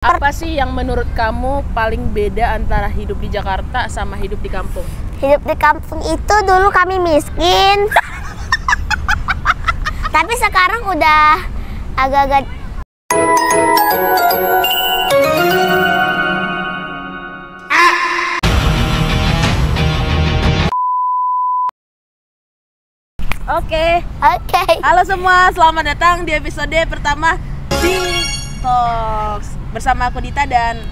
Apa sih yang menurut kamu paling beda antara hidup di Jakarta sama hidup di kampung? Hidup di kampung itu dulu kami miskin. Tapi sekarang udah agak-agak. Oke. Halo semua, selamat datang di episode pertama di Talks bersama aku Dita dan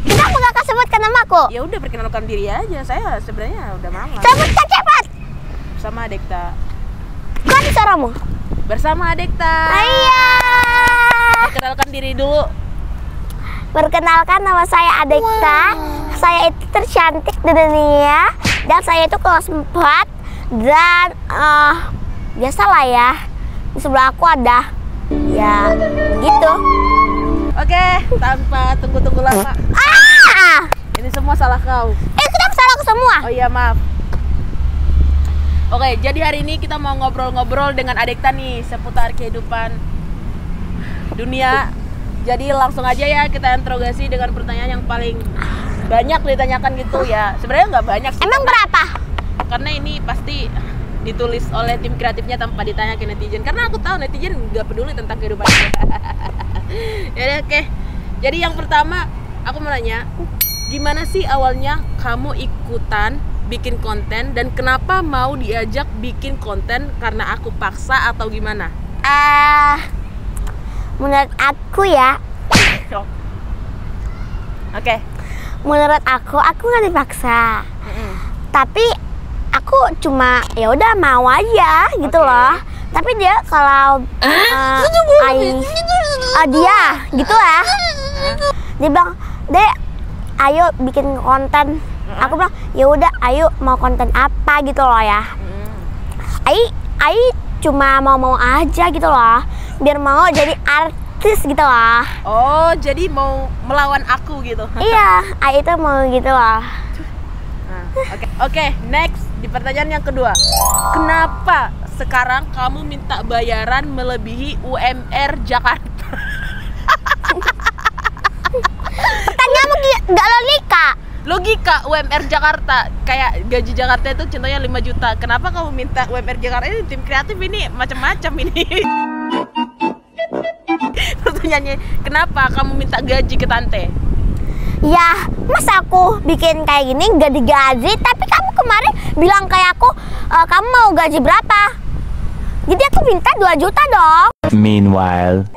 Kita nggak sebutkan namaku. ya udah perkenalkan diri aja. Saya sebenarnya udah mama. Sebutkan cepat. Bersama Adekta. Kan suaramu. Bersama Adekta. Iya. Perkenalkan diri dulu. Perkenalkan, nama saya Adekta. Saya itu tercantik di dunia dan saya itu kelas 4 dan biasalah ya. Di sebelah aku ada ya gitu. Oke, tanpa tunggu-tunggu lama. Ini semua salah kau. Kenapa salah aku semua? Oh iya, maaf. Oke, jadi hari ini kita mau ngobrol-ngobrol dengan Adekta nih seputar kehidupan dunia. Jadi langsung aja ya kita interogasi dengan pertanyaan yang paling banyak ditanyakan gitu ya. Sebenarnya nggak banyak sih. Emang berapa? Karena ini pasti ditulis oleh tim kreatifnya tanpa ditanya ke netizen. Karena aku tahu netizen nggak peduli tentang kehidupan kita. Ya oke. Jadi yang pertama aku mau nanya, gimana sih awalnya kamu ikutan bikin konten dan kenapa mau diajak bikin konten? Karena aku paksa atau gimana? Menurut aku ya. Oke. Menurut aku nggak dipaksa. Tapi aku cuma ya udah mau aja gitu loh. Tapi dia kalau dia gitu lah. Dia bilang, "Dek, ayo bikin konten." Aku bilang, "Ya udah, ayo mau konten apa gitu loh ya." Ai cuma mau aja gitu loh. Biar mau jadi artis gitu loh. Oh, jadi mau melawan aku gitu. Iya, Ai itu mau gitu loh. Oke, next di pertanyaan yang kedua. Kenapa sekarang kamu minta bayaran melebihi UMR Jakarta? Pertanyaanmu gak logika. Logika UMR Jakarta, kayak gaji Jakarta itu contohnya 5 juta. Kenapa kamu minta UMR Jakarta? Ini tim kreatif ini macam-macam ini. Pertanyaannya, kenapa kamu minta gaji ke tante? Ya, masa aku bikin kayak gini gak digaji, tapi kamu kemarin bilang kayak aku, kamu mau gaji berapa? Jadi aku minta 2 juta dong. Meanwhile,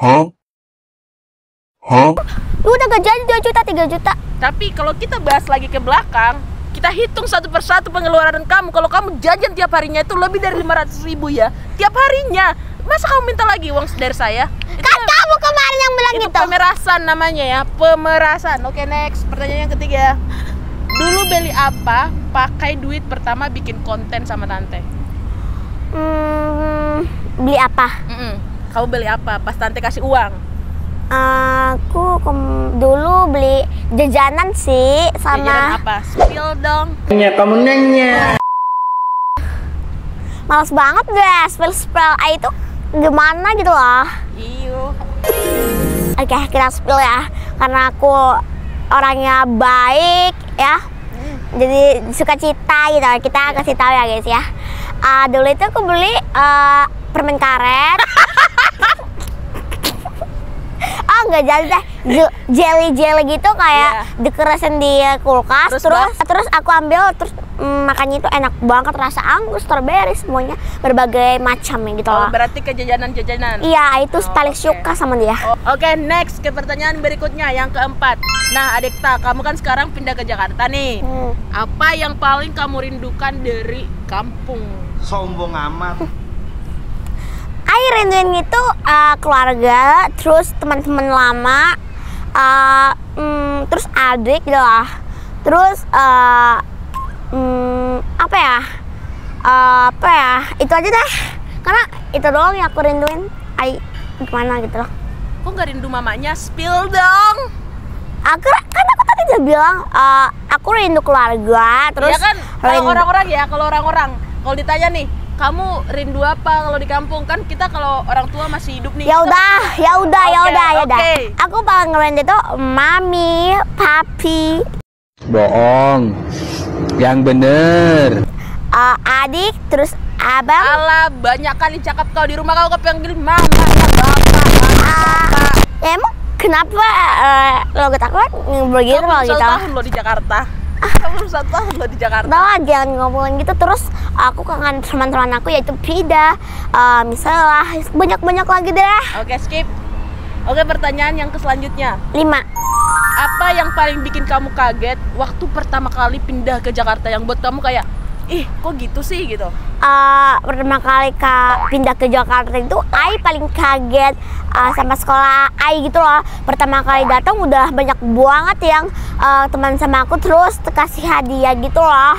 Lu udah gak jadi 2 juta, 3 juta. Tapi kalau kita bahas lagi ke belakang, kita hitung satu persatu pengeluaran kamu. Kalau kamu jajan tiap harinya itu lebih dari 500.000 ya, tiap harinya. Masa kamu minta lagi uang dari saya? Kan kamu kemarin yang bilang Itu gitu. pemerasan namanya ya, pemerasan. Oke, next. Pertanyaan yang ketiga. Dulu beli apa pakai duit pertama bikin konten sama tante? Beli apa? Kamu beli apa pas tante kasih uang? Aku dulu beli jajanan sih sama. Jajanan apa? Spill dong. kamu nanya. Males banget deh spill itu gimana gitu loh. Iyo. Oke, kita spill ya. Karena aku orangnya baik ya. Jadi suka cita gitu. Kita kasih tahu ya guys ya. Dulu itu aku beli permen karet. Nggak jadi deh, jelly gitu kayak dikeresin di kulkas. Terus aku ambil, terus makannya itu enak banget, rasa anggur, strawberry, semuanya berbagai macam ya gitu loh. Berarti ke jajanan-jajanan. Iya, itu paling suka sama dia. Oke, next ke pertanyaan berikutnya yang keempat. Nah, Adekta, kamu kan sekarang pindah ke Jakarta nih. Apa yang paling kamu rindukan dari kampung? Sombong amat. Rinduin itu keluarga, terus teman-teman lama, terus adik gitu lah. Terus apa ya, itu aja deh. Karena itu doang yang aku rinduin. Gimana gitu loh. Kok nggak rindu mamanya? Spill dong. Aku tadi udah bilang aku rindu keluarga. Terus ya kan, kalau orang-orang kalau ditanya nih, kamu rindu apa kalau di kampung? Kan kita kalau orang tua masih hidup nih. Ya udah. Oke. Aku paling ngerindu itu mami, papi, Bohong. Yang bener. adik, terus abang. Alah, banyak kali cakap kau di rumah kau kepanggil mama ya bapak. Ya emang kenapa lo ketakuan begitu Kamu loh belum gitu? 1 tahun lo di Jakarta. Kamu belum 1 tahun lo di Jakarta. Udah lah, jangan ngomongin gitu. Terus aku kangen teman-teman aku yaitu Pida, misalnya banyak lagi deh. Oke, skip. Oke, pertanyaan yang selanjutnya. 5. Apa yang paling bikin kamu kaget waktu pertama kali pindah ke Jakarta yang buat kamu kayak, ih kok gitu sih gitu? Pertama kali pindah ke Jakarta itu Ai paling kaget sama sekolah Ai gitu loh. Pertama kali datang udah banyak banget yang teman sama aku, terus kasih hadiah gitu loh.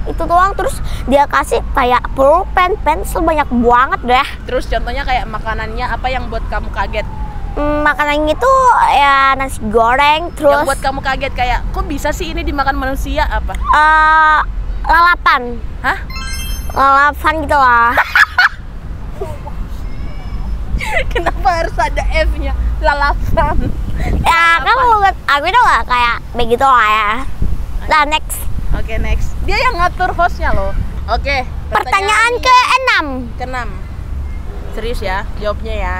Itu doang. Terus dia kasih kayak pulpen, pensil, banyak banget deh. Terus contohnya kayak makanannya apa yang buat kamu kaget? Makanan itu ya nasi goreng, Yang terus buat kamu kaget kayak, kok bisa sih ini dimakan manusia apa? lalapan. Hah? Lalapan gitu lah. Kenapa harus ada F-nya? Lalapan. Ya kan aku itu lah kayak begitu lah ya. Nah, next. Oke, next. Dia yang ngatur hostnya loh. Oke. Pertanyaan ke-6. ke-6. Serius ya, jawabnya ya.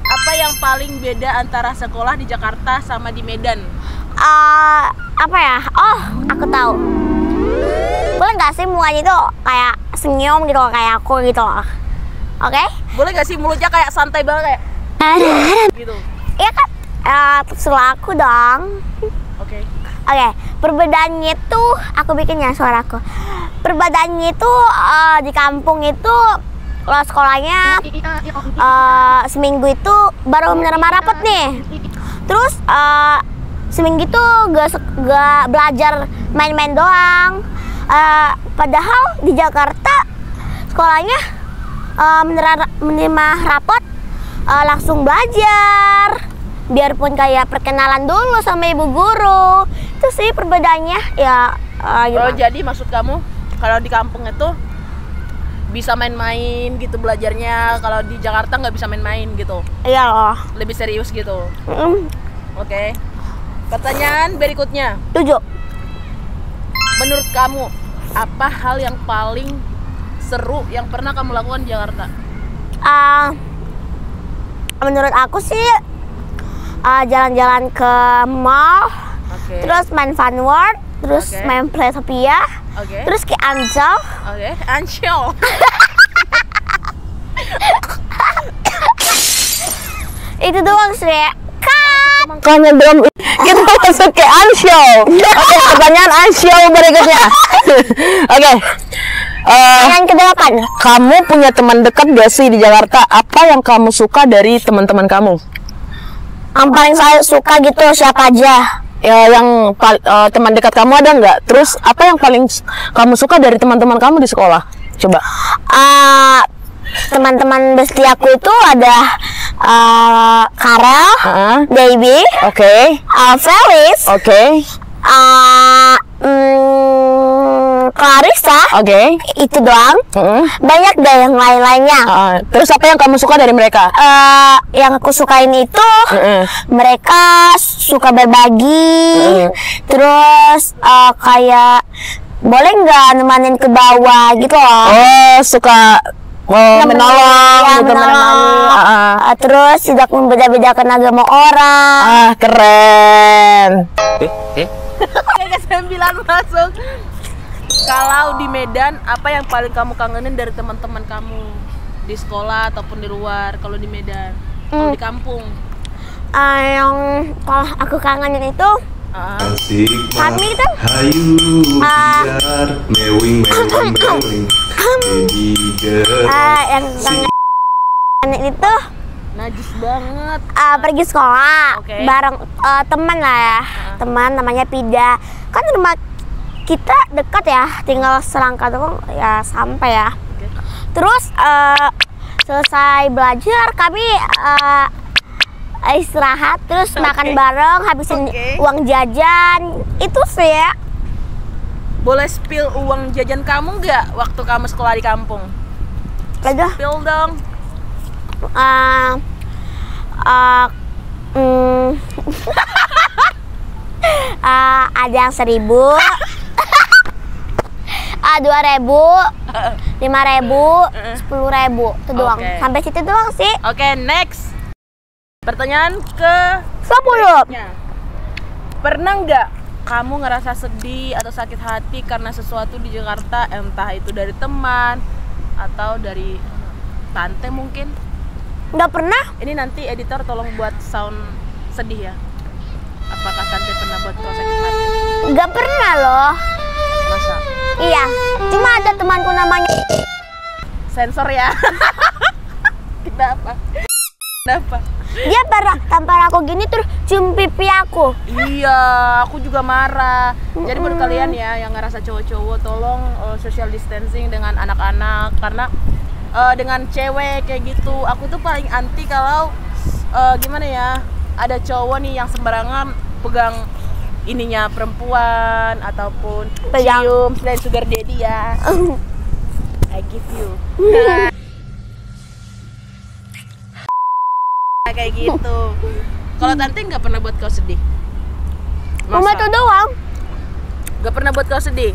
Apa yang paling beda antara sekolah di Jakarta sama di Medan? Apa ya? Oh, aku tahu. Boleh nggak sih mukanya itu kayak senyum gitu loh, kayak aku gitu loh. Oke? Boleh gak sih mulutnya kayak santai banget kayak gitu? Iya kan? Terserah aku dong. Oke. Oke, perbedaannya itu aku bikin ya suaraku. Perbedaannya itu di kampung itu kalau sekolahnya seminggu itu baru menerima rapot nih. Terus seminggu itu gak belajar main-main doang. Padahal di Jakarta sekolahnya menerima rapot langsung belajar. Biarpun kayak perkenalan dulu sama ibu guru. Itu sih perbedaannya ya. Oh, jadi maksud kamu kalau di kampung itu bisa main-main gitu belajarnya, kalau di Jakarta nggak bisa main-main gitu? Iya loh. Lebih serius gitu. Oke. Pertanyaan berikutnya. 7. Menurut kamu apa hal yang paling seru yang pernah kamu lakukan di Jakarta? Menurut aku sih jalan-jalan ke mall, terus main Fun World, terus main Playtopia, terus ke Ancol. Ancol. Itu doang sih. Karena belum kita masuk ke Ancol. Oke, pertanyaan Ancol berikutnya. Oke. Yang ke-8. Kamu punya teman dekat gak sih di Jakarta? Apa yang kamu suka dari teman-teman kamu? Yang paling saya suka gitu siapa aja? Ya, yang teman dekat kamu ada nggak? Terus apa yang paling kamu suka dari teman-teman kamu di sekolah? Coba. Teman-teman besti aku itu ada Karel, Baby, Felis, Clarissa, itu doang. Banyak deh yang lain-lainnya. Terus apa yang kamu suka dari mereka? Yang aku sukain itu mereka suka berbagi. Terus kayak boleh nggak nemenin ke bawah gitu loh. Oh, suka menolong gitu, menemani. Terus tidak membeda-bedakan agama orang. Keren. Ke-9 masuk. Kalau di Medan, apa yang paling kamu kangenin dari teman-teman kamu di sekolah ataupun di luar? Kalau di Medan, kalau di kampung? Yang kalau aku kangenin itu kami itu yang kangen itu najis banget. Pergi sekolah bareng teman lah ya, teman namanya Pida. Kan rumah kita dekat ya, tinggal selangkah doang ya sampai ya. Terus selesai belajar kami istirahat, terus makan bareng, habisin uang jajan. Itu sih ya. boleh spill uang jajan kamu nggak waktu kamu sekolah di kampung? Aduh. Spill dong. Ada yang 1.000, 2.000, 5.000, 10.000, itu doang. Oke. Sampai situ doang sih. Oke, next. Pertanyaan ke 10. pernah nggak kamu ngerasa sedih atau sakit hati karena sesuatu di Jakarta, entah itu dari teman atau dari tante mungkin? Nggak pernah. Ini nanti editor tolong buat sound sedih ya. Apakah tante pernah buat kau sakit hati? Nggak pernah loh. Masa? Iya, cuma ada temanku namanya. Sensor ya. Kenapa? Kenapa? Dia pernah tampar aku gini terus cium pipi aku. Iya, aku juga marah. Jadi buat kalian ya yang ngerasa cowok-cowok, tolong social distancing dengan anak-anak karena dengan cewek kayak gitu, aku tuh paling anti kalau gimana ya, ada cowok nih yang sembarangan pegang ininya perempuan ataupun Pegang. cium selain sugar daddy ya. I give you. Kayak gitu. Kalau tante nggak pernah buat kau sedih? Cuma itu doang. Nggak pernah buat kau sedih?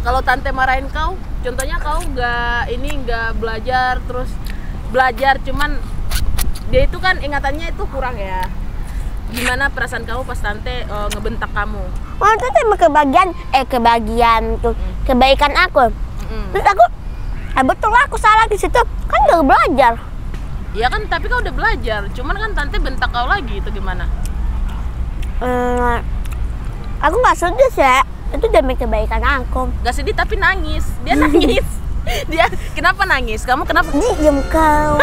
Kalau tante marahin kau, contohnya kau nggak belajar, terus belajar cuman dia itu kan ingatannya itu kurang ya. Gimana perasaan kamu pas tante ngebentak kamu? Oh, itu tuh kebagian tuh kebaikan aku. Terus aku, betul aku salah di situ. Kan udah belajar. Iya kan, tapi kau udah belajar. Cuman kan tante bentak kau lagi, itu gimana? Aku nggak sedih sih. Itu demi kebaikan aku. Gak sedih tapi nangis. Dia nangis. Dia kenapa nangis? Kamu kenapa? Diem kau.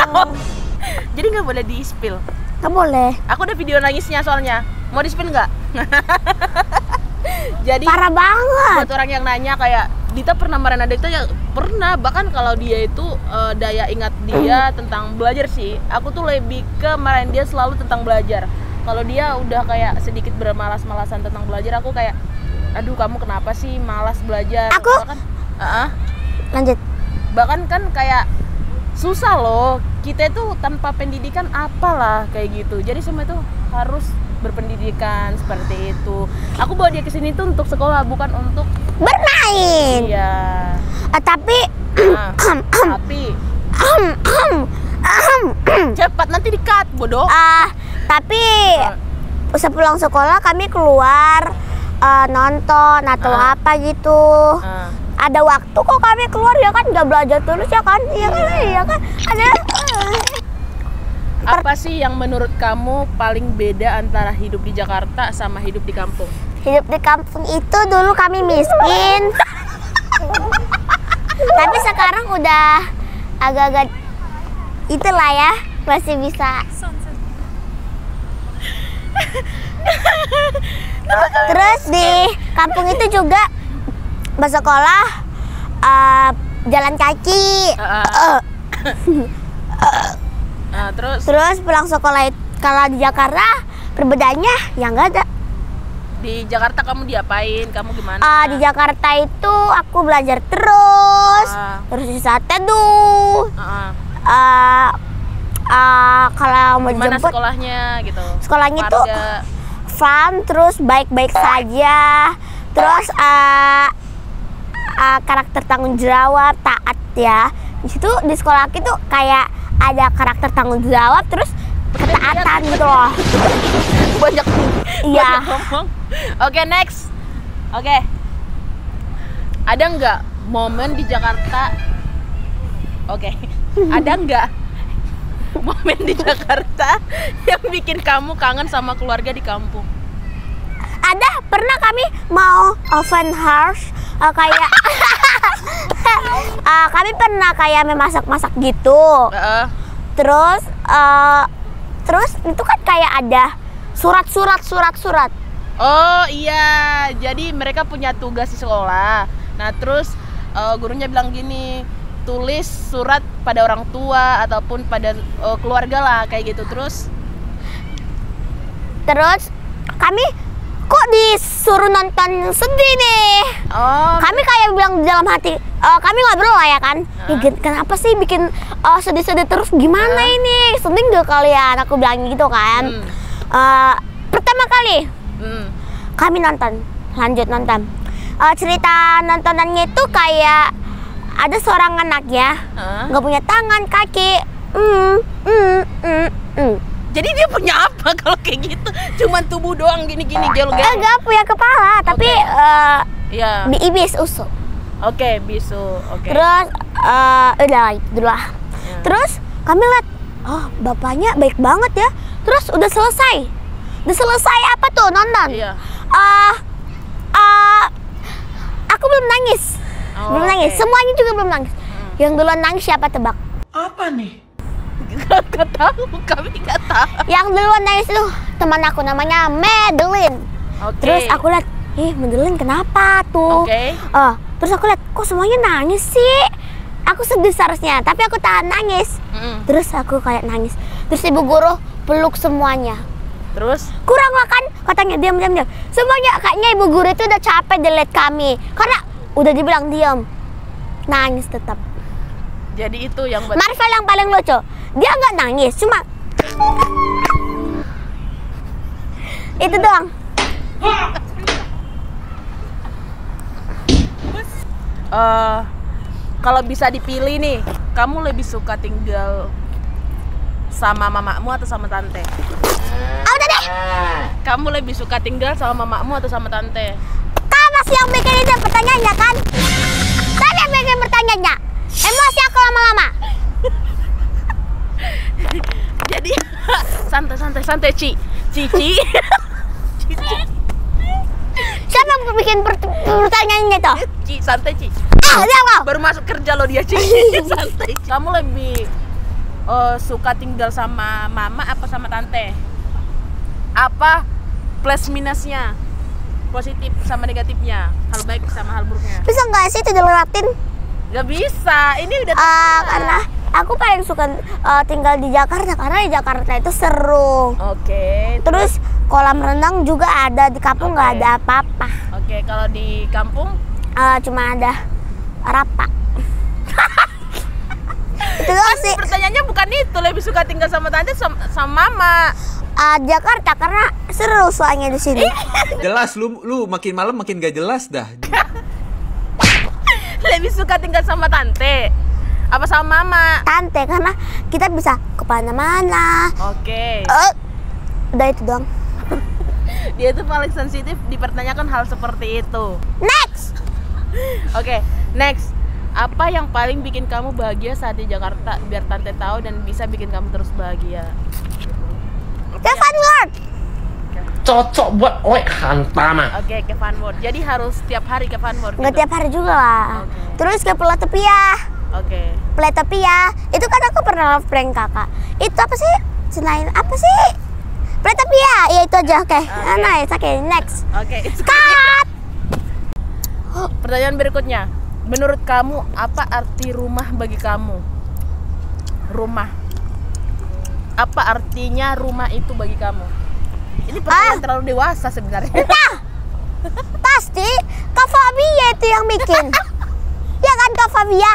Jadi nggak boleh di-spill. Nggak boleh. Aku ada video nangisnya soalnya. Mau di-spill nggak? Jadi Parah banget. buat orang yang nanya kayak Dita pernah marahin Dita ya pernah, bahkan kalau dia itu daya ingat dia tentang belajar sih, aku tuh lebih ke marahin dia selalu tentang belajar. Kalau dia udah kayak sedikit bermalas-malasan tentang belajar, aku kayak aduh kamu kenapa sih malas belajar? Aku? Bahkan, Lanjut. bahkan kan kayak susah loh, kita itu tanpa pendidikan apalah kayak gitu. Jadi semua itu harus berpendidikan seperti itu. Aku bawa dia ke sini tuh untuk sekolah, bukan untuk Bermain. iya. Tapi Nah, tapi cepat nanti di-cut, bodoh. tapi sepulang sekolah kami keluar nonton atau apa gitu. Ada waktu kok kami keluar ya kan, nggak belajar terus ya kan? Iya kan? Ada. Apa sih yang menurut kamu paling beda antara hidup di Jakarta sama hidup di kampung? Hidup di kampung itu dulu kami miskin. Tapi sekarang udah agak-agak itulah ya, masih bisa. Terus di kampung itu juga bersekolah jalan kaki. Terus Pulang sekolah kalau di Jakarta perbedaannya yang nggak ada. di Jakarta kamu diapain? Kamu gimana? Di Jakarta itu aku belajar terus, terus bisa teduh. Kalau mau Gimana jemput sekolahnya gitu? sekolahnya tuh Warga. fun, terus baik-baik saja, terus karakter tanggung jawab, taat ya. Di situ di sekolah aku tuh kayak ada karakter tanggung jawab, terus ketaatan gitu loh. Banyak Iya. ngomong. Oke, next. Oke. Ada nggak momen di Jakarta? Oke. Ada nggak momen di Jakarta yang bikin kamu kangen sama keluarga di kampung? Ada, pernah kami mau oven house kayak kami pernah kayak memasak-masak gitu. Terus itu kan kayak ada surat. Oh iya, jadi mereka punya tugas di sekolah. Nah terus gurunya bilang gini, tulis surat pada orang tua ataupun pada keluarga lah kayak gitu. Terus kami kok disuruh nonton sedih nih. Oh. Kami kayak bilang di dalam hati, kami ngobrol lah ya kan. Kenapa sih bikin sedih-sedih terus, gimana ini? Sedih nggak kalian? Aku bilang gitu kan. Pertama kali kami lanjut nonton. Cerita nontonannya itu kayak ada seorang anak ya, nggak punya tangan, kaki. Jadi dia punya apa kalau kayak gitu? Cuman tubuh doang gini-gini gelo-gelo. Nggak punya kepala, tapi Iya. ibis usul. Oke, bisu. Oke. Terus udah itu lah. Terus kami lihat, oh bapaknya baik banget ya. Terus udah selesai. Apa tuh nonton? Iya. Aku belum nangis. Oh, Belum nangis. oke. Semuanya juga belum nangis. Yang duluan nangis siapa tebak? Gak tahu, kami gak tahu. Yang duluan nangis itu teman aku namanya Madeline. Oke. Terus aku lihat, Madeline kenapa tuh? Oke. Terus aku lihat, kok semuanya nangis sih? Aku sedih seharusnya, tapi aku tahan nangis. Terus aku kayak nangis. Terus ibu guru peluk semuanya. Terus? Kurang lah kan, katanya diam. Semuanya kayaknya ibu guru itu udah capek delete kami. Karena udah dibilang diam. Nangis tetap. Jadi itu yang Marvel yang paling lucu, dia nggak nangis, cuma itu doang. Kalau bisa dipilih nih, kamu lebih suka tinggal sama mamamu atau sama tante? Udah deh, Kamu lebih suka tinggal sama mamamu atau sama tante? kamu masih yang bikin itu pertanyaannya kan? Saya yang bikin pertanyaannya. Emosi aku lama-lama. Jadi santai Cici. Siapa yang bikin pertanyaannya tuh? Santai Ci. Dia kau. Baru masuk kerja lo dia Ci. Santai. Kamu lebih suka tinggal sama mama apa sama tante? Apa plus minusnya? Positif sama negatifnya? Hal baik sama hal buruknya? Bisa nggak sih itu dilewatin? Gak bisa. Ini udah Karena aku paling suka tinggal di Jakarta karena di Jakarta itu seru. Oke. Terus kolam renang juga ada, di kampung nggak Oke. ada apa-apa. Oke, kalau di kampung Cuma ada rapa. Itu doang sih. pertanyaannya bukan itu, lebih suka tinggal sama tante sama mama. Jakarta karena seru soalnya di sini. Jelas lu makin malam makin gak jelas dah. Lebih suka tinggal sama tante apa sama mama? Tante karena kita bisa kemana-mana. Oke. Udah itu doang. Dia tuh paling sensitif dipertanyakan hal seperti itu. Next. Oke, next. Apa yang paling bikin kamu bahagia saat di Jakarta biar tante tahu dan bisa bikin kamu terus bahagia? Kevin Ward. Cocok buat hantam. Oke, ke Funworld. Jadi harus tiap hari ke Funworld. Nggak tiap hari juga lah. Oke. Terus ke Pelatopia. Oke. Pelatopia. Itu kan aku pernah prank kakak. Itu apa sih? Selain apa sih? Pelatopia. Ya itu aja. Oke. Nice. Oke, next. Oke. Cut. Pertanyaan berikutnya. Menurut kamu apa arti rumah bagi kamu? Rumah. Apa artinya rumah itu bagi kamu? Ini pertanyaan terlalu dewasa sebenarnya. Nah, pasti Kak Fabia itu yang bikin. Iya kan Kak Fabia?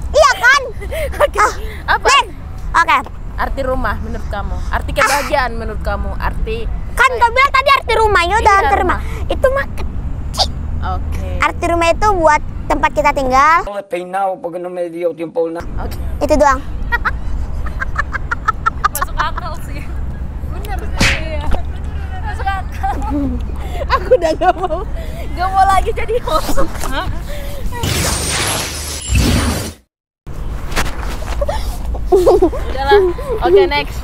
Iya kan? Apa? Oke. Arti rumah menurut kamu? Arti kebahagiaan menurut kamu? Arti Kan kau bilang tadi arti rumahnya udah Iya, arti rumah. rumah. Itu mah kecil. Oke. Arti rumah itu buat tempat kita tinggal. Peinado porque no me dio tiempo una. Oke. Itu doang. Masuk akal sih. Bener sih. Iya. Masuk akal. Aku udah gak mau lagi jadi host. Udahlah. Oke, next.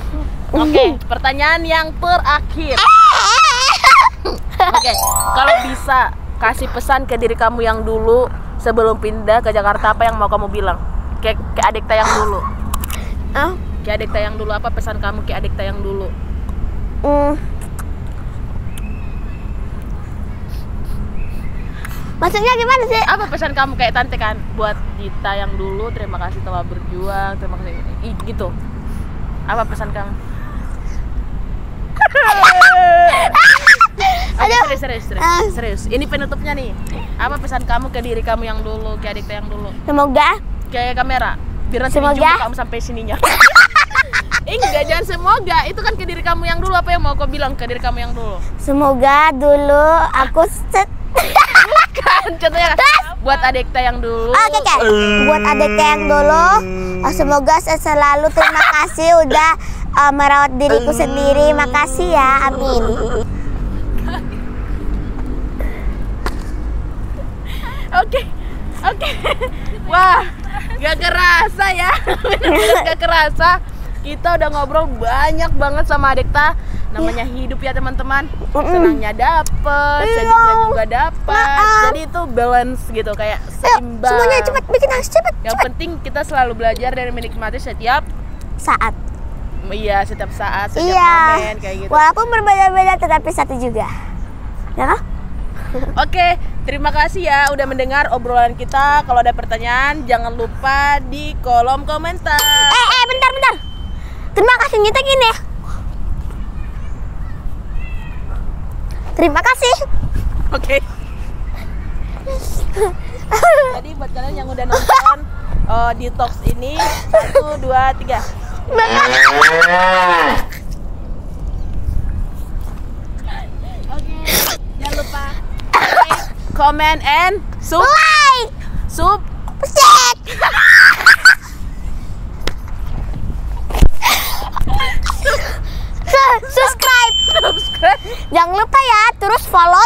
Oke, pertanyaan yang terakhir. Oke, kalau bisa kasih pesan ke diri kamu yang dulu sebelum pindah ke Jakarta, apa yang mau kamu bilang? Ke adik tayang dulu. Ke adik tayang dulu, apa pesan kamu ke adik tayang dulu? Maksudnya gimana sih? Apa pesan kamu kayak tante kan buat Dita yang dulu, terima kasih telah berjuang, terima kasih gitu. Apa pesan kamu? Serius. Ini penutupnya nih. Apa pesan kamu ke diri kamu yang dulu, ke adik yang dulu? Semoga Kayak kamera. Biar nanti Semoga. dijumpa kamu sampai sininya. Enggak, jangan semoga. Itu kan ke diri kamu yang dulu. Apa yang mau kau bilang ke diri kamu yang dulu? semoga dulu aku Kan contohnya buat adik yang dulu. Oke. Buat adik yang dulu, semoga saya selalu terima kasih udah merawat diriku sendiri. Makasih ya, amin. Oke. Wah, gak kerasa ya. Bener-bener gak kerasa. Kita udah ngobrol banyak banget sama Adekta. Namanya hidup ya teman-teman. Senangnya dapet, sedihnya juga dapet. Jadi itu balance gitu, kayak Ayo, seimbang. semuanya cepet bikin harus cepet. Yang penting kita selalu belajar dan menikmati setiap Saat. setiap saat, setiap Iya. momen kayak gitu. Walaupun berbeda-beda tetapi satu juga. Ya kan? Oke, terima kasih ya udah mendengar obrolan kita. Kalau ada pertanyaan jangan lupa di kolom komentar. Bentar. Terima kasih nyetekin ya. Terima kasih. Oke. Jadi buat kalian yang udah nonton detox ini 1, 2, 3. Oke, jangan lupa like, comment, and Like, cek. Subscribe. subscribe. Jangan lupa ya, terus follow